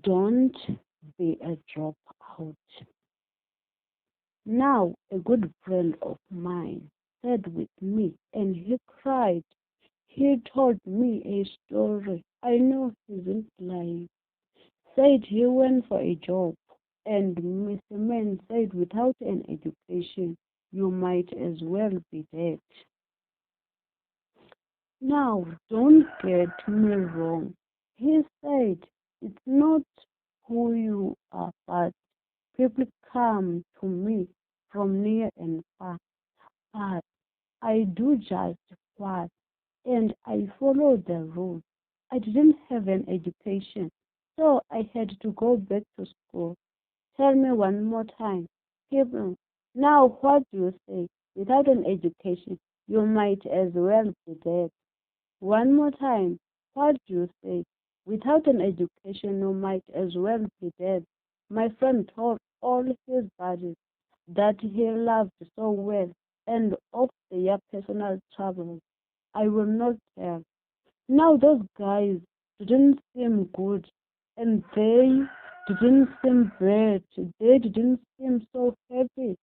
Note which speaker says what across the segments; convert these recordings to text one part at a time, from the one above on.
Speaker 1: Don't be a dropout. Now, a good friend of mine sat with me and he cried. He told me a story. I know he isn't lying. Said he went for a job, and Mr. Man said, without an education, you might as well be dead. Now, don't get me wrong. He said, it's not who you are, but people come to me from near and far. But I do just what, and I follow the rules. I didn't have an education, so I had to go back to school. Tell me one more time. People, now what do you say? Without an education, you might as well be dead. One more time. What do you say? Without an education, you might as well be dead. My friend told all his buddies that he loved so well and of their personal troubles. I will not tell. Now those guys didn't seem good, and they didn't seem bad. They didn't seem so happy,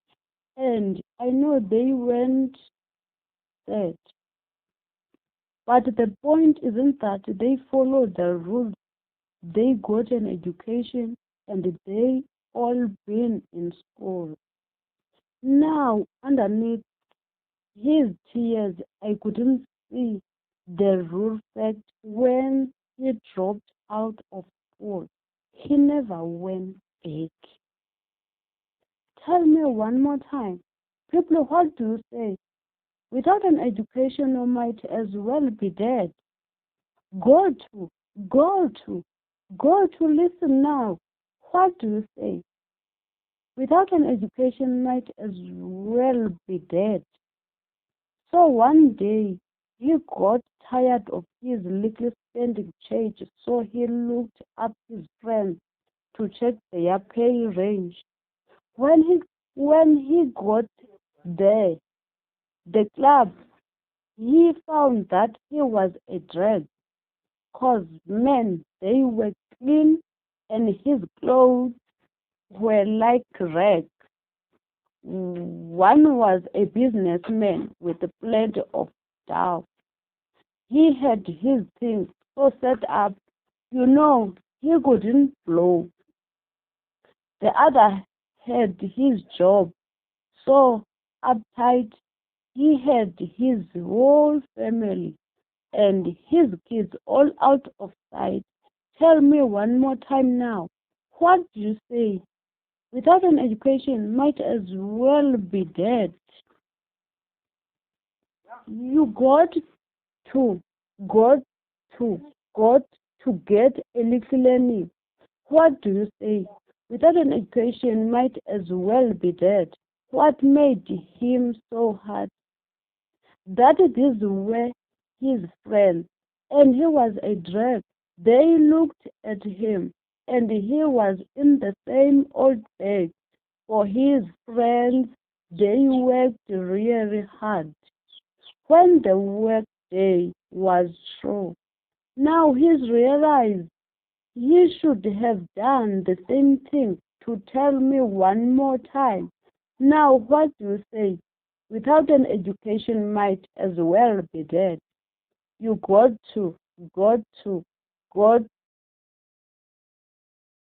Speaker 1: and I know they weren't sad. But the point isn't that they followed the rules. They got an education, and they all been in school. Now, underneath his tears, I couldn't see the real fact when he dropped out of school. He never went back. Tell me one more time. People, what do you say? Without an education, you might as well be dead. Go to, go to, go to listen now. What do you say? Without an education, might as well be dead. So one day he got tired of his little spending change, so he looked up his friends to check their pay range. When he when he got there, the club, he found that he was a drag. Cause men, they were clean and his clothes were like rags. One was a businessman with plenty of dough. He had his things so set up, he couldn't blow. The other had his job so uptight, he had his whole family and his kids all out of sight. Tell me one more time now. What do you say? Without an education, might as well be dead. You to, got to, got to get a little learning. What do you say? Without an education, might as well be dead. What made him so hard? That these were his friends, and he was a drag. They looked at him, and he was in the same old bag. For his friends, they worked really hard. When the work day was through, now he's realized he should have done the same thing to tell me one more time. Now, what do you say? Without an education, might as well be dead. You got to, got to, got